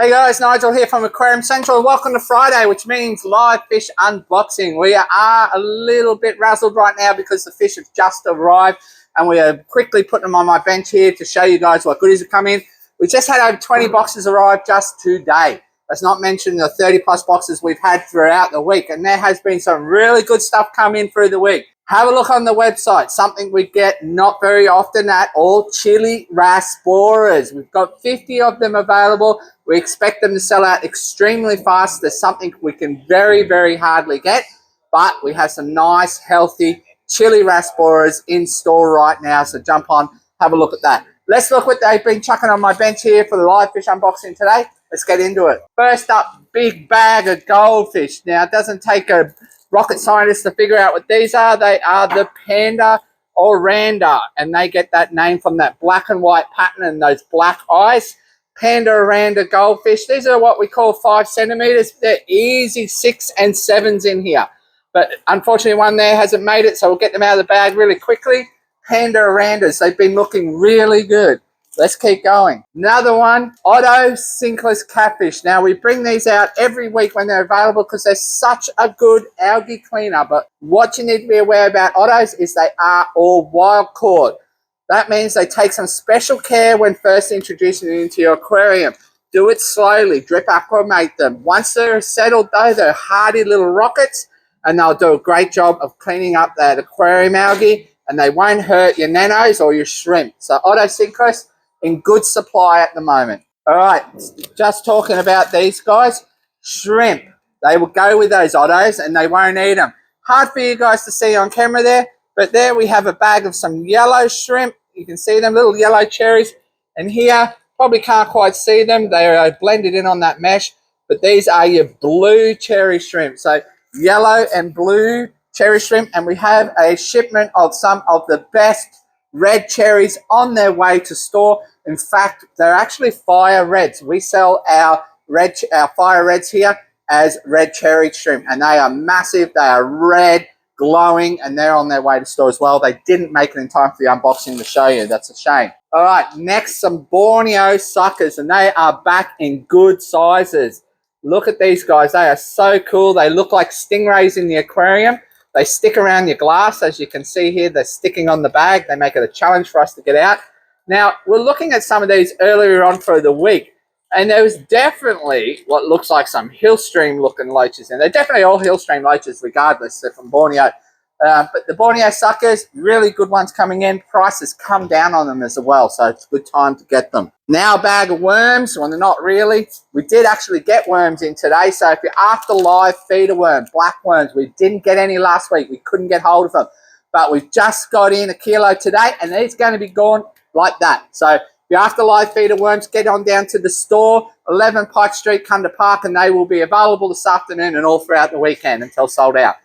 Hey guys, Nigel here from Aquarium Central. Welcome to Friday, which means live fish unboxing. We are a little bit razzled right now because the fish have just arrived and we are quickly putting them on my bench here to show you guys what goodies are coming in. We just had over 20 boxes arrive just today. Let's not mention the 30 plus boxes we've had throughout the week, and there has been some really good stuff come in through the week. Have a look on the website, something we get not very often at all, chili rasboras. We've got 50 of them available. We expect them to sell out extremely fast. There's something we can very, very hardly get, but we have some nice, healthy chili rasboras in store right now, so jump on, have a look at that. Let's look what they've been chucking on my bench here for the live fish unboxing today. Let's get into it. First up, big bag of goldfish. Now, it doesn't take a rocket scientist to figure out what these are. They are the panda oranda, and they get that name from that black and white pattern and those black eyes. Panda oranda goldfish. These are what we call 5 centimeters. They're easy 6 and 7s in here, but unfortunately one there hasn't made it, so we'll get them out of the bag really quickly. Panda orandas, they've been looking really good. Let's keep going. Another one, Otto sinkless catfish. Now, we bring these out every week when they're available because they're such a good algae cleaner. But what you need to be aware about Ottos is they are all wild caught. That means they take some special care when first introducing it into your aquarium. Do it slowly, drip acclimate them. Once they're settled though, they're hardy little rockets and they'll do a great job of cleaning up that aquarium algae, and they won't hurt your nanos or your shrimp. So Otto sinkless, in good supply at the moment. All right, just talking about these guys, shrimp. They will go with those Ottos and they won't eat them. Hard for you guys to see on camera there, but there we have a bag of some yellow shrimp. You can see them, little yellow cherries. And here, probably can't quite see them. They are blended in on that mesh, but these are your blue cherry shrimp. So yellow and blue cherry shrimp, and we have a shipment of some of the best red cherries on their way to store. In fact, they're actually fire reds. We sell our fire reds here as red cherry shrimp, and they are massive. They are red, glowing, and they're on their way to store as well. They didn't make it in time for the unboxing to show you. That's a shame. All right, next, some Borneo suckers, and they are back in good sizes. Look at these guys. They are so cool. They look like stingrays in the aquarium. They stick around your glass, as you can see here. They're sticking on the bag. They make it a challenge for us to get out. Now, we're looking at some of these earlier on through the week, and there was definitely what looks like some hillstream looking loaches, and they're definitely all hillstream loaches regardless. They're from Borneo. But the Borneo suckers, really good ones coming in. Prices come down on them as well, so it's a good time to get them. Now, a bag of worms. Well, they're not really. We did actually get worms in today, so if you're after live feeder worm, black worms, we didn't get any last week. We couldn't get hold of them, but we've just got in a kilo today, and it's going to be gone like that. So if you're after live feeder worms, get on down to the store, 11 Pike Street, come to Park, and they will be available this afternoon and all throughout the weekend until sold out.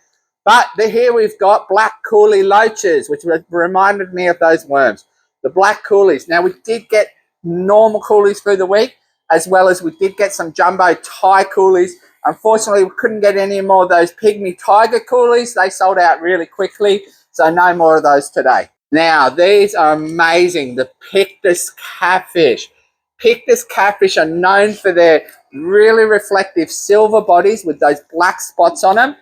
But here we've got black coolie loaches, which reminded me of those worms. The black coolies. Now, we did get normal coolies through the week, as well as we did get some jumbo Thai coolies. Unfortunately, we couldn't get any more of those pygmy tiger coolies. They sold out really quickly, so no more of those today. Now, these are amazing. The Pictus catfish. Pictus catfish are known for their really reflective silver bodies with those black spots on them.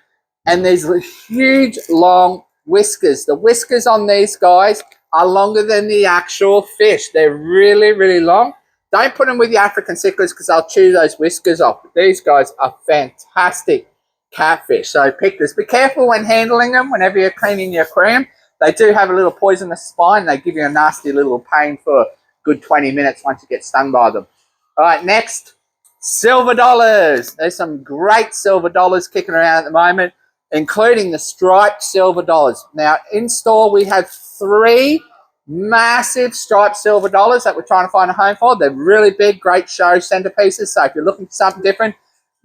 And these huge, long whiskers. The whiskers on these guys are longer than the actual fish. They're really, really long. Don't put them with the African cichlids because they'll chew those whiskers off. But these guys are fantastic catfish. So Pictus, be careful when handling them whenever you're cleaning your aquarium. They do have a little poisonous spine. They give you a nasty little pain for a good 20 minutes once you get stung by them. All right, next, silver dollars. There's some great silver dollars kicking around at the moment, including the striped silver dollars. Now, in store, we have 3 massive striped silver dollars that we're trying to find a home for. They're really big, great show centerpieces. So if you're looking for something different,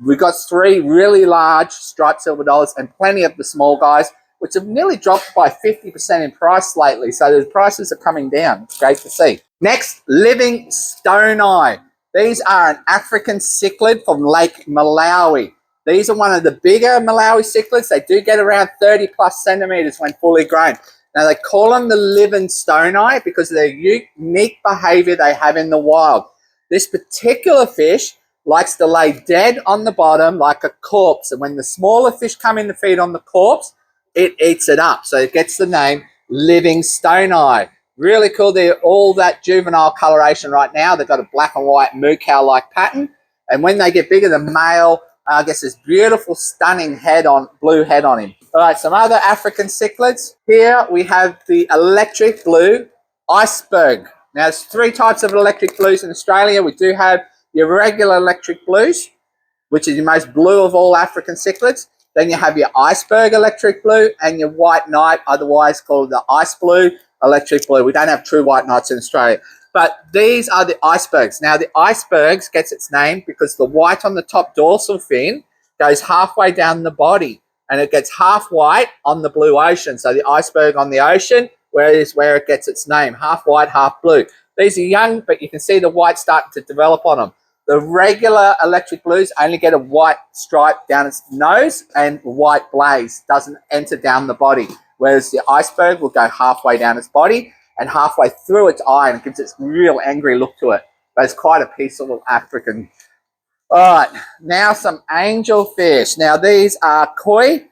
we've got 3 really large striped silver dollars and plenty of the small guys, which have nearly dropped by 50% in price lately. So the prices are coming down. It's great to see. Next, living stone eye. These are an African cichlid from Lake Malawi. These are one of the bigger Malawi cichlids. They do get around 30 plus centimeters when fully grown. Now, they call them the living stone eye because of their unique behavior they have in the wild. This particular fish likes to lay dead on the bottom like a corpse. And when the smaller fish come in to feed on the corpse, it eats it up. So it gets the name living stone eye. Really cool. They're all that juvenile coloration right now. They've got a black and white moo cow-like pattern. And when they get bigger, the male gets this beautiful, stunning blue head on him. All right, some other African cichlids. Here we have the electric blue iceberg. Now, there's 3 types of electric blues in Australia. We do have your regular electric blues, which is the most blue of all African cichlids. Then you have your iceberg electric blue and your white knight, otherwise called the ice blue electric blue. We don't have true white knights in Australia. But these are the icebergs. Now, the icebergs gets its name because the white on the top dorsal fin goes halfway down the body, and it gets half white on the blue ocean. So the iceberg on the ocean, where it gets its name, half white, half blue. These are young, but you can see the white starting to develop on them. The regular electric blues only get a white stripe down its nose and white blaze, doesn't enter down the body. Whereas the iceberg will go halfway down its body and halfway through its eye, and it gives this real angry look to it. But it's quite a peaceful African. All right, now some angelfish. Now these are koi,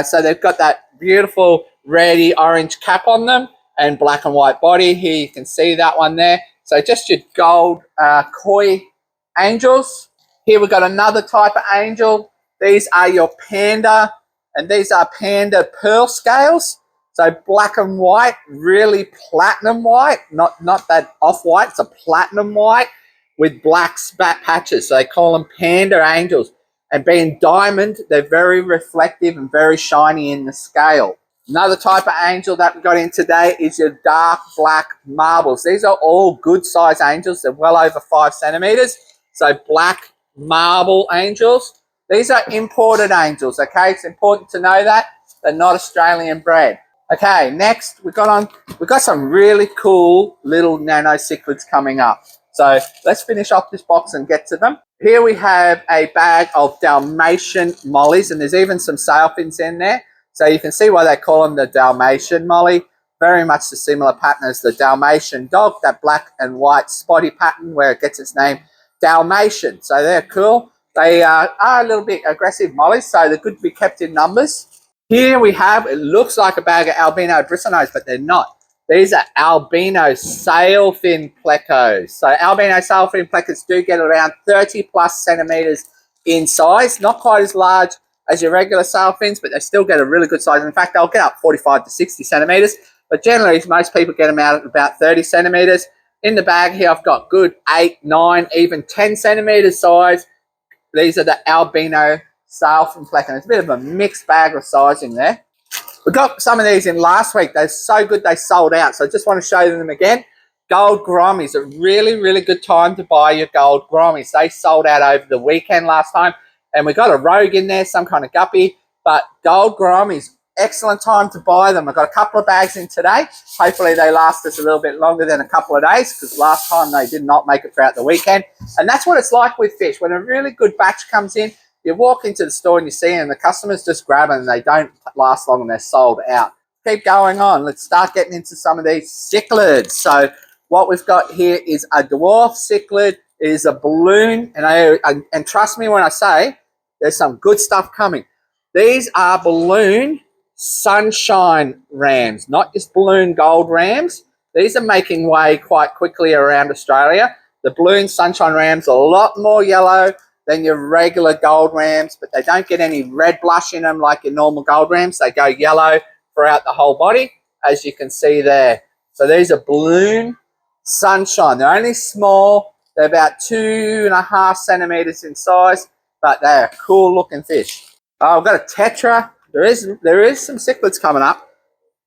so they've got that beautiful reddy orange cap on them and black and white body. Here you can see that one there. So just your gold koi angels. Here we've got another type of angel. These are your panda, and these are panda pearl scales. So black and white, really platinum white, not that off-white, it's a platinum white with black spat patches. So they call them panda angels. And being diamond, they're very reflective and very shiny in the scale. Another type of angel that we got in today is your dark black marbles. These are all good size angels. They're well over 5 centimeters. So black marble angels. These are imported angels, okay? It's important to know that. They're not Australian bred. Okay, next we've got some really cool little nano cichlids coming up. So let's finish off this box and get to them. Here we have a bag of Dalmatian mollies, and there's even some sailfins in there. So you can see why they call them the Dalmatian molly. Very much the similar pattern as the Dalmatian dog, that black and white spotty pattern where it gets its name Dalmatian. So they're cool. They are a little bit aggressive mollies, so they're good to be kept in numbers. Here we have, it looks like a bag of albino bristlenose, but they're not. These are albino sailfin plecos. So albino sailfin plecos do get around 30 plus centimeters in size. Not quite as large as your regular sailfins, but they still get a really good size. In fact, they'll get up 45 to 60 centimeters. But generally, most people get them out at about 30 centimeters. In the bag here, I've got good 8, 9, even 10 centimeters size. These are the albino sailfin pleco. It's a bit of a mixed bag of sizing there. We got some of these in last week. They're so good they sold out. So I just want to show them again. Gold gouramis, a really, really good time to buy your gold gouramis. They sold out over the weekend last time. And we got a rogue in there, some kind of guppy. But gold gouramis, excellent time to buy them. I've got a couple of bags in today. Hopefully they last us a little bit longer than a couple of days, because last time they did not make it throughout the weekend. And that's what it's like with fish. When a really good batch comes in, you walk into the store and you see them, the customers just grab them and they don't last long and they're sold out. Keep going on. Let's start getting into some of these cichlids. So what we've got here is a dwarf cichlid. It is a balloon, and trust me when I say there's some good stuff coming. These are balloon sunshine rams, not just balloon gold rams. These are making way quite quickly around Australia. The balloon sunshine rams are a lot more yellow than your regular gold rams, but they don't get any red blush in them like your normal gold rams. They go yellow throughout the whole body, as you can see there. So these are balloon sunshine. They're only small. They're about 2.5 centimeters in size, but they're a cool looking fish. I've got a tetra. There is some cichlids coming up.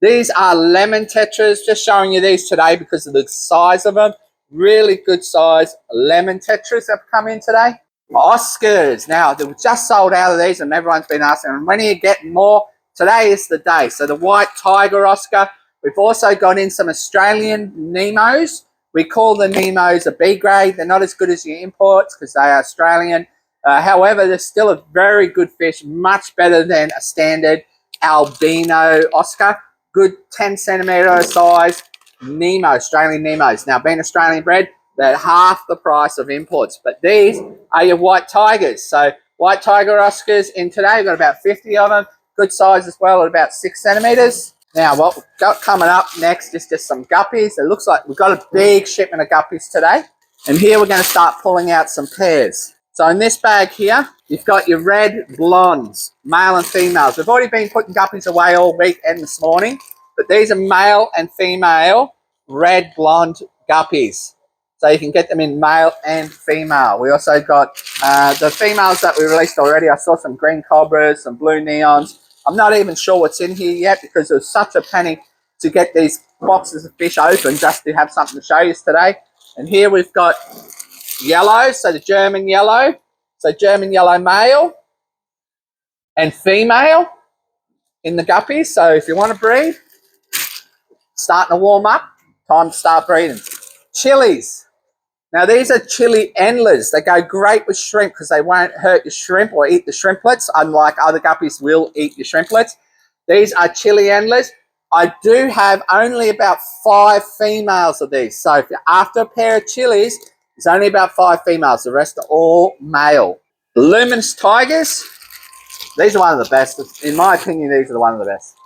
These are lemon tetras. Just showing you these today because of the size of them. Really good size lemon tetras have come in today. Oscars. Now, they were just sold out of these and everyone's been asking, when are you getting more? Today is the day. So the white tiger Oscar. We've also got in some Australian Nemos. We call the Nemos a B grade. They're not as good as your imports because they are Australian. However, they're still a very good fish, much better than a standard albino Oscar. Good 10 centimeter size Nemo, Australian Nemos. Now, being Australian bred, They're half the price of imports. But these are your white tigers. So white tiger Oscars in today, we've got about 50 of them. Good size as well at about 6 centimetres. Now, what we've got coming up next is just some guppies. It looks like we've got a big shipment of guppies today. And here we're going to start pulling out some pairs. So in this bag here, you've got your red blondes, male and females. We've already been putting guppies away all week and this morning. But these are male and female red blonde guppies. So you can get them in male and female. We also got the females that we released already. I saw some green cobras, some blue neons. I'm not even sure what's in here yet because there was such a panic to get these boxes of fish open just to have something to show you today. And here we've got yellow, so the German yellow. So German yellow male and female in the guppies. So if you want to breed, starting to warm up, time to start breeding. Chilies. Now these are chili endlers. They go great with shrimp because they won't hurt your shrimp or eat the shrimplets, unlike other guppies will eat your shrimplets. These are chili endlers. I do have only about 5 females of these. So if you're after a pair of chilies, there's only about 5 females. The rest are all male. Luminous tigers. These are one of the best. In my opinion, these are one of the best.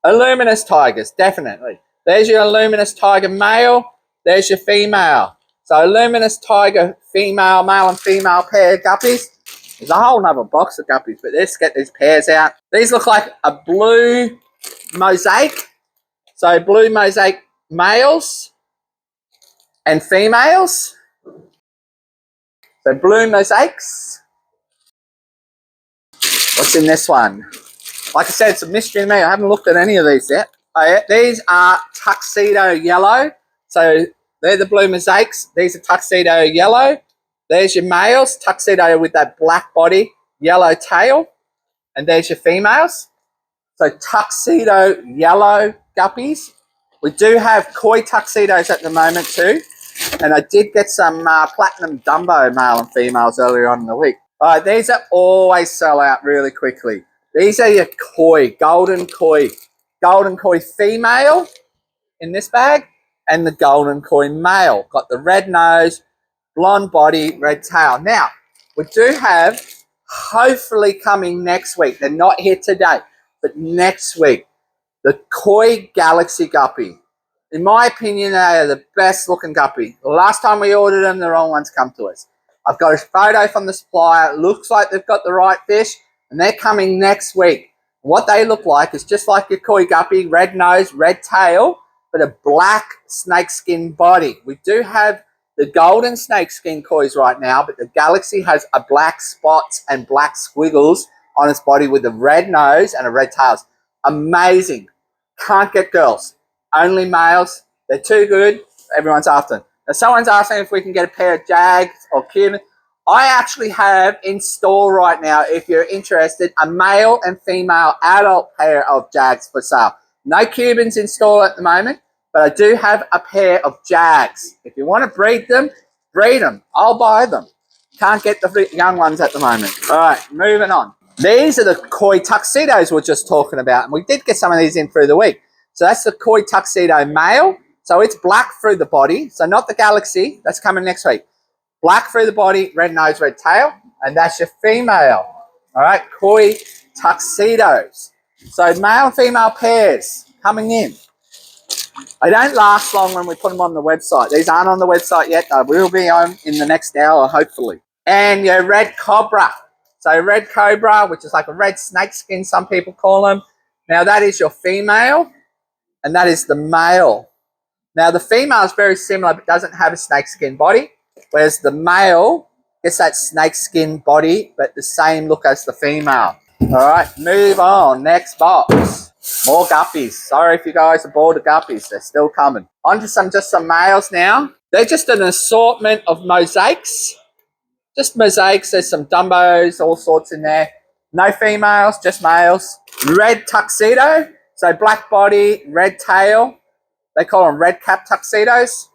Luminous tigers, definitely. There's your luminous tiger male. There's your female. So luminous tiger female, male and female pair of guppies. There's a whole nother box of guppies, but let's get these pairs out. These look like a blue mosaic. So blue mosaic males and females. So blue mosaics. What's in this one? Like I said, it's a mystery to me. I haven't looked at any of these yet. Oh, yeah. These are tuxedo yellow. So they're the blue mosaics. These are tuxedo yellow. There's your males, tuxedo with that black body, yellow tail. And there's your females. So tuxedo yellow guppies. We do have koi tuxedos at the moment too. And I did get some platinum Dumbo male and females earlier on in the week. All right, these are always sell out really quickly. These are your koi, golden koi female in this bag. And the golden koi male. Got the red nose, blonde body, red tail. Now, we do have, hopefully coming next week, they're not here today, but next week, the koi galaxy guppy. In my opinion, they are the best looking guppy. The last time we ordered them, the wrong ones come to us. I've got a photo from the supplier. It looks like they've got the right fish, and they're coming next week. What they look like is just like your koi guppy, red nose, red tail, but a black snakeskin body. We do have the golden snakeskin kois right now, but the Galaxy has a black spots and black squiggles on its body with a red nose and a red tail. Amazing. Can't get girls. Only males. They're too good. Everyone's after them. Now, someone's asking if we can get a pair of Jags or Cuban. I actually have in store right now, if you're interested, a male and female adult pair of Jags for sale. No Cubans in store at the moment. But I do have a pair of Jags. If you want to breed them, breed them. I'll buy them. Can't get the young ones at the moment. All right, moving on. These are the koi tuxedos we're just talking about. And we did get some of these in through the week. So that's the koi tuxedo male. So it's black through the body. So not the Galaxy. That's coming next week. Black through the body, red nose, red tail. And that's your female. All right, koi tuxedos. So male and female pairs coming in. They don't last long when we put them on the website. These aren't on the website yet. They will be on in the next hour, hopefully. And your red cobra. So red cobra, which is like a red snake skin, some people call them. Now that is your female, and that is the male. Now the female is very similar, but doesn't have a snake skin body, whereas the male gets that snake skin body, but the same look as the female. All right, move on. Next box. More guppies. Sorry if you guys are bored of guppies. They're still coming. On to just some males now. They're just an assortment of mosaics. Just mosaics. There's some Dumbos, all sorts in there. No females, just males. Red tuxedo. So black body, red tail. They call them red cap tuxedos.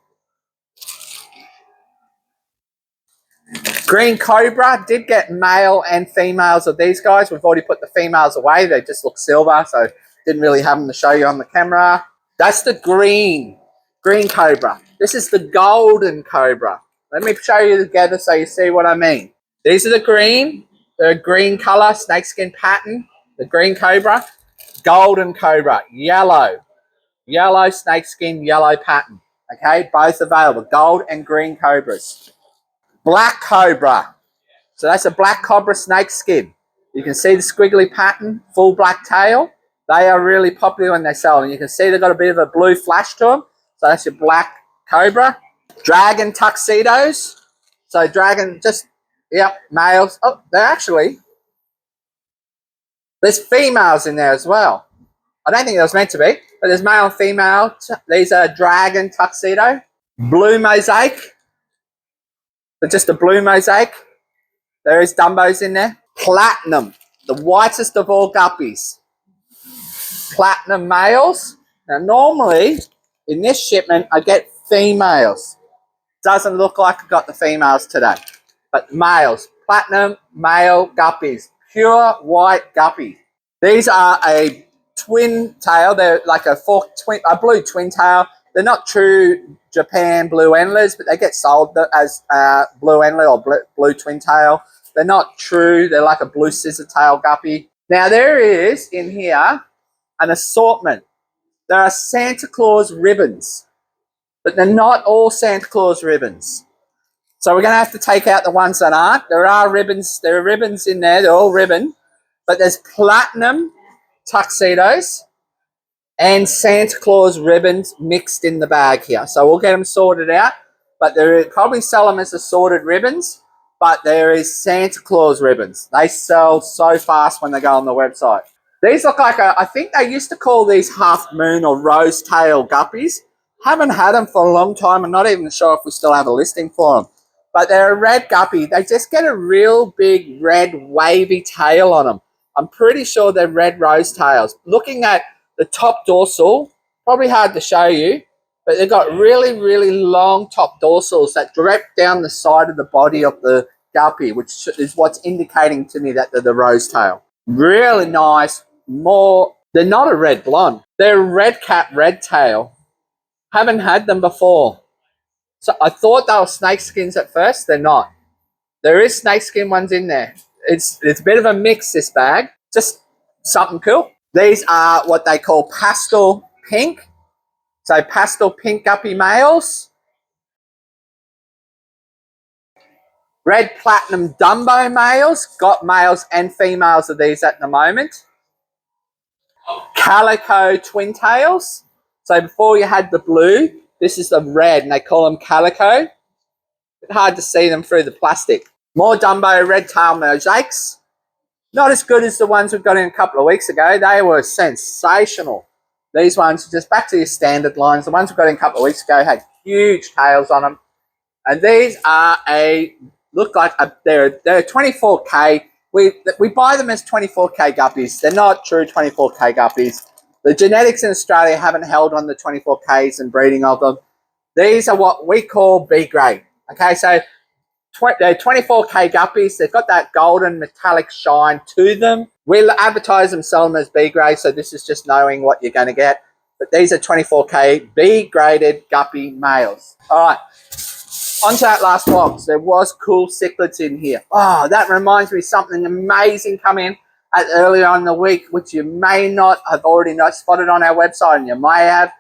Green cobra. Did get male and females of these guys. We've already put the females away. They just look silver, so didn't really have them to show you on the camera. That's the green cobra. This is the golden cobra. Let me show you together so you see what I mean. These are the green color, snakeskin pattern, the green cobra, golden cobra, yellow snakeskin, yellow pattern. Okay, both available, gold and green cobras. Black cobra. So that's a black cobra snakeskin. You can see the squiggly pattern, full black tail. They are really popular when they sell, and you can see they've got a bit of a blue flash to them. So that's your black cobra. Dragon tuxedos. So dragon, just, yep, males. Oh, there's females in there as well. I don't think it was meant to be, but there's male and female. These are dragon tuxedo. Blue mosaic. So just a blue mosaic. There is Dumbos in there. Platinum, the whitest of all guppies. Platinum males. Now normally in this shipment I get females. Doesn't look like I got the females today, but males. Platinum male guppies, pure white guppy. These are a twin tail. They're like a blue twin tail. They're not true Japan blue endlers, but they get sold as blue endler or blue twin tail. They're not true. They're like a blue scissor tail guppy. Now there is in here an assortment. There are Santa Claus ribbons, but they're not all Santa Claus ribbons. So we're going to have to take out the ones that aren't. There are ribbons. There are ribbons in there. They're all ribbon, but there's platinum tuxedos and Santa Claus ribbons mixed in the bag here. So we'll get them sorted out, but they probably sell them as assorted ribbons, but there is Santa Claus ribbons. They sell so fast when they go on the website. These look like, I think they used to call these half moon or rose tail guppies. Haven't had them for a long time. I'm not even sure if we still have a listing for them. But they're a red guppy. They just get a real big red wavy tail on them. I'm pretty sure they're red rose tails. Looking at the top dorsal, probably hard to show you, but they've got really, really long top dorsals that drip down the side of the body of the guppy, which is what's indicating to me that they're the rose tail. Really nice. They're not a red blonde. They're a red cap, red tail. Haven't had them before. So I thought they were snakeskins at first. They're not. There is snakeskin ones in there. It's a bit of a mix, this bag. Just something cool. These are what they call pastel pink. So pastel pink guppy males. Red platinum Dumbo males. Got males and females of these at the moment. Calico twin tails. So before you had the blue, this is the red, and they call them calico. It's hard to see them through the plastic. More Dumbo red tail mosaics. Not as good as the ones we've got in a couple of weeks ago. They were sensational. These ones are just back to your standard lines. The ones we've got in a couple of weeks ago had huge tails on them. And these are they're 24K. We buy them as 24K guppies. They're not true 24K guppies. The genetics in Australia haven't held on the 24Ks and breeding of them. These are what we call B grade. Okay, so they're 24K guppies. They've got that golden metallic shine to them. We'll advertise them, sell them as B grade, so this is just knowing what you're going to get. But these are 24K B graded guppy males. All right. On to that last box. There was cool cichlids in here. Oh, that reminds me of something amazing coming earlier on in the week, which you may not have already spotted on our website, and you may have.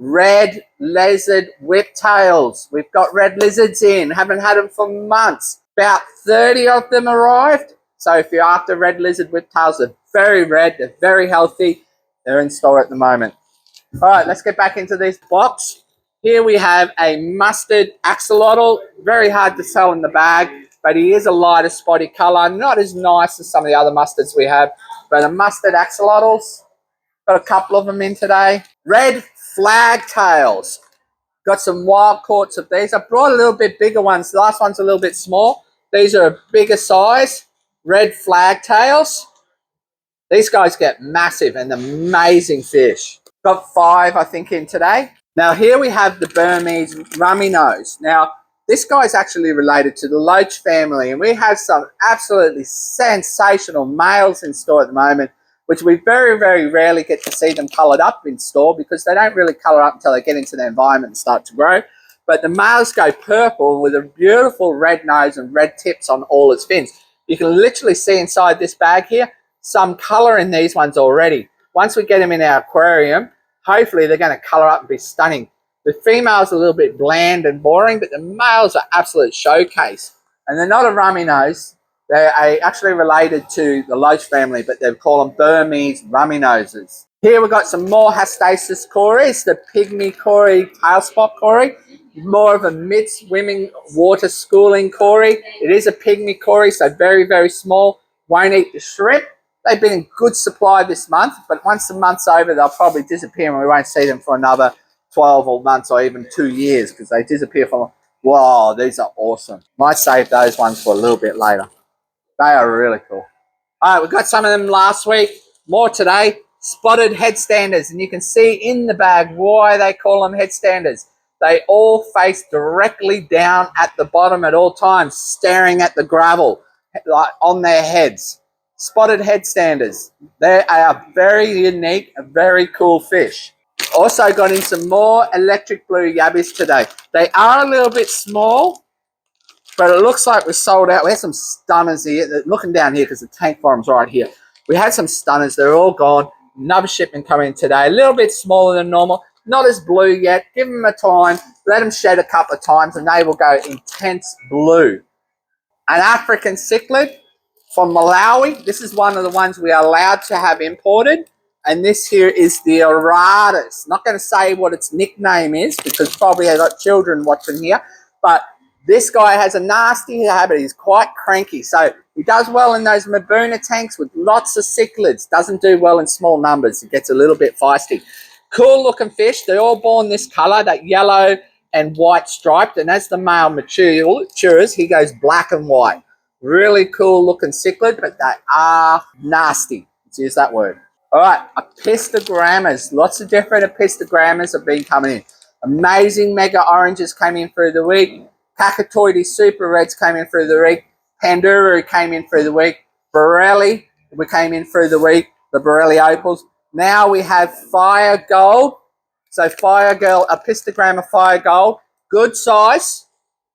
Red lizard whiptails. We've got red lizards in. Haven't had them for months. About 30 of them arrived. So if you're after red lizard whiptails, they're very red. They're very healthy. They're in store at the moment. All right, let's get back into this box. Here we have a mustard axolotl. Very hard to sell in the bag, but he is a lighter spotty color. Not as nice as some of the other mustards we have, but a mustard axolotls. Got a couple of them in today. Red flagtails. Got some wild courts of these. I brought a little bit bigger ones. The last one's a little bit small. These are a bigger size. Red flagtails. These guys get massive and amazing fish. Got 5, I think, in today. Now, here we have the Burmese rummy nose. Now, this guy's actually related to the Loach family, and we have some absolutely sensational males in store at the moment, which we very, very rarely get to see them coloured up in store because they don't really colour up until they get into the environment and start to grow. but the males go purple with a beautiful red nose and red tips on all its fins. You can literally see inside this bag here some colour in these ones already. Once we get them in our aquarium, hopefully they're going to colour up and be stunning. The female's a little bit bland and boring, but the males are absolute showcase. And they're not a rummy nose. They're actually related to the Loach family, but they call them Burmese rummy noses. Here we've got some more Hastasis cories, the pygmy cory, tail spot cory. More of a mid-swimming water schooling cory. It is a pygmy cory, so very, very small. Won't eat the shrimp. They've been in good supply this month, but once the month's over, they'll probably disappear and we won't see them for another 12 months or even 2 years because they disappear from. Wow, these are awesome. Might save those ones for a little bit later. They are really cool. All right, we got some of them last week. More today. Spotted headstanders, and you can see in the bag why they call them headstanders. They all face directly down at the bottom at all times, staring at the gravel, like on their heads. Spotted headstanders. They are very unique, a very cool fish. Also got in some more electric blue yabbies today. They are a little bit small, but it looks like we're sold out. We had some stunners here. Looking down here because the tank farm's right here. We had some stunners. They're all gone. Another shipment coming in today. A little bit smaller than normal. Not as blue yet. Give them a time. Let them shed a couple of times and they will go intense blue. An African cichlid from Malawi. This is one of the ones we are allowed to have imported. And this here is the varieties. Not going to say what its nickname is because probably I've got children watching here. But this guy has a nasty habit. He's quite cranky. So he does well in those Mabuna tanks with lots of cichlids. Doesn't do well in small numbers. He gets a little bit feisty. Cool looking fish. They're all born this colour, that yellow and white striped. And as the male matures, he goes black and white. Really cool looking cichlid, but they are nasty. Let's use that word. All right, Apistogrammas. Lots of different Apistogrammas have been coming in. Amazing mega oranges came in through the week. Cacatoides super reds came in through the week. Panduru came in through the week. Borelli, we came in through the week. The Borelli opals. Now we have fire gold. So fire gold, Apistogramma fire gold. Good size.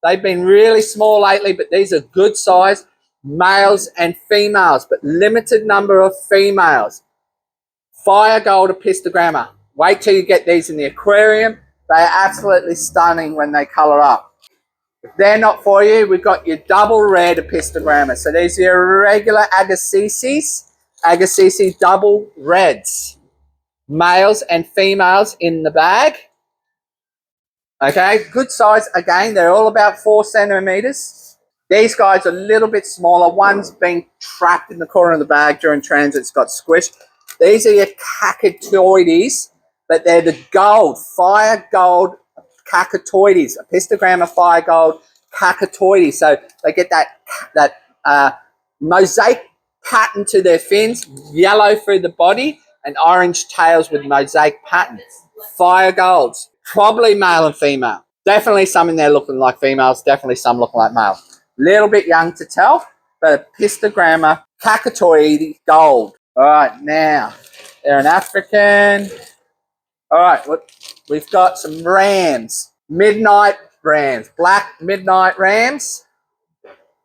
They've been really small lately, but these are good size. Males and females, but limited number of females. Fire gold Apistogramma. Wait till you get these in the aquarium. They are absolutely stunning when they colour up. If they're not for you, we've got your double red Apistogramma. So these are your regular Agassiz double reds. Males and females in the bag. Okay, good size. Again, they're all about 4 centimetres. These guys are a little bit smaller. One's been trapped in the corner of the bag during transit. It's got squished. These are your Cacatoides, but they're the gold, fire gold Cacatoides. Apistogramma fire gold Cacatoides. So they get that mosaic pattern to their fins, yellow through the body, and orange tails with mosaic pattern. Fire golds. Probably male and female. Definitely some in there looking like females. Definitely some looking like male. Little bit young to tell, but Apistogramma Cacatoides gold. All right, now they're an African. All right, we've got some rams, midnight rams, black midnight rams.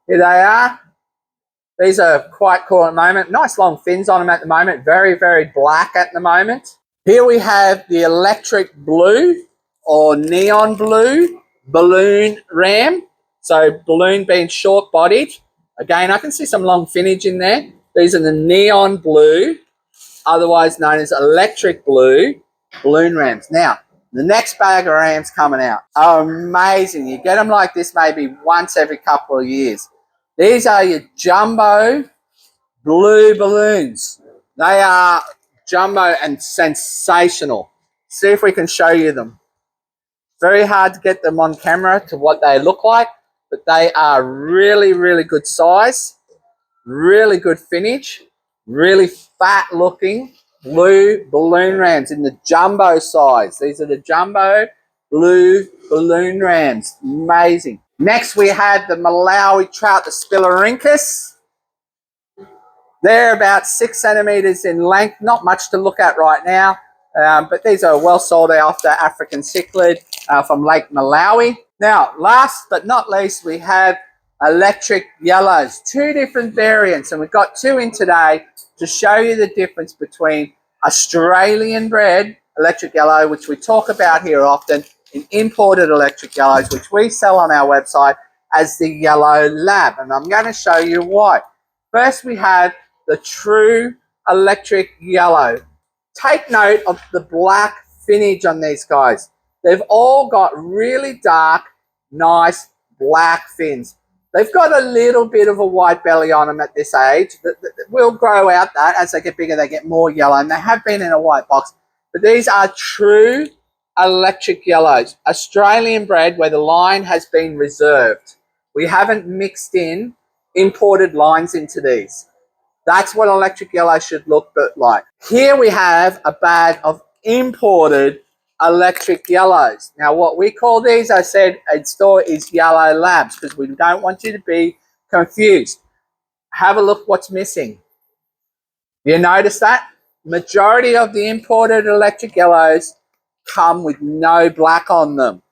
Here they are. These are quite cool at the moment. Nice long fins on them at the moment. Very, very black at the moment. Here we have the electric blue or neon blue balloon ram. So balloon being short-bodied. Again, I can see some long finnage in there. These are the neon blue, otherwise known as electric blue balloon rams. Now, the next bag of rams coming out are amazing. You get them like this maybe once every couple of years. These are your jumbo blue balloons. They are jumbo and sensational. See if we can show you them. Very hard to get them on camera to what they look like, but they are really, really good size, really good finish, really fat looking blue balloon rams in the jumbo size. These are the jumbo blue balloon rams. Amazing. Next we had the Malawi trout, the Spilorhynchus. They're about 6 centimetres in length. Not much to look at right now, but these are well sold after African cichlid. from Lake Malawi. Now, last but not least, we have electric yellows, 2 different variants, and we've got 2 in today to show you the difference between Australian bred electric yellow, which we talk about here often, and imported electric yellows, which we sell on our website as the yellow lab, and I'm going to show you why. First, we have the true electric yellow. Take note of the black finish on these guys. They've all got really dark, nice black fins. They've got a little bit of a white belly on them at this age. That will grow out that as they get bigger, they get more yellow, and they have been in a white box. But these are true electric yellows, Australian bred, where the line has been reserved. We haven't mixed in imported lines into these. That's what electric yellow should look like. Here we have a bag of imported electric yellows. Now, what we call these, I said in store, is yellow labs, because we don't want you to be confused. Have a look what's missing. You notice that? Majority of the imported electric yellows come with no black on them.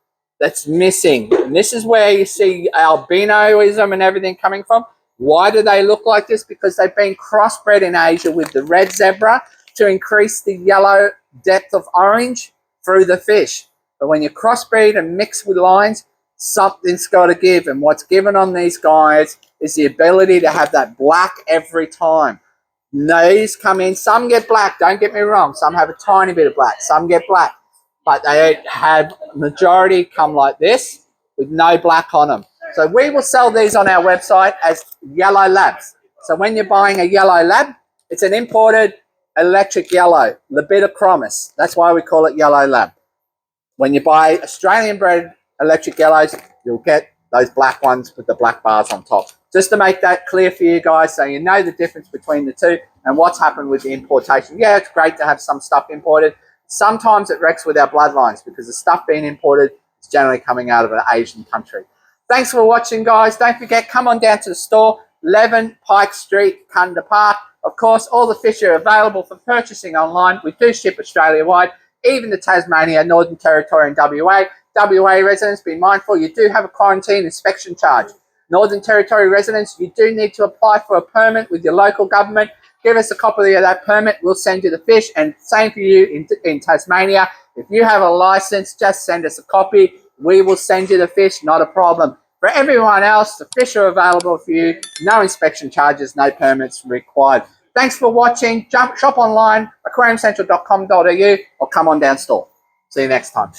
That's missing. And this is where you see albinoism and everything coming from. Why do they look like this? Because they've been crossbred in Asia with the red zebra to increase the yellow depth of orange through the fish. But when you crossbreed and mix with lines, something's got to give. And what's given on these guys is the ability to have that black every time. These come in, some get black, don't get me wrong. Some have a tiny bit of black, some get black. But they have, majority come like this with no black on them. So we will sell these on our website as yellow labs. So when you're buying a yellow lab, it's an imported electric yellow, Apistogramma. That's why we call it yellow lab. When you buy Australian bred electric yellows, you'll get those black ones with the black bars on top. Just to make that clear for you guys, so you know the difference between the two and what's happened with the importation. Yeah, it's great to have some stuff imported. Sometimes it wrecks with our bloodlines because the stuff being imported is generally coming out of an Asian country. Thanks for watching, guys. Don't forget, come on down to the store, 11 Pike Street, Kunda Park. Of course, all the fish are available for purchasing online. We do ship Australia-wide, even to Tasmania, Northern Territory and WA. WA residents, be mindful, you do have a quarantine inspection charge. Northern Territory residents, you do need to apply for a permit with your local government. Give us a copy of that permit. We'll send you the fish. And same for you in Tasmania. If you have a license, just send us a copy. We will send you the fish, not a problem. For everyone else, the fish are available for you. No inspection charges, no permits required. Thanks for watching. Shop online, aquariumcentral.com.au, or come on down store. See you next time.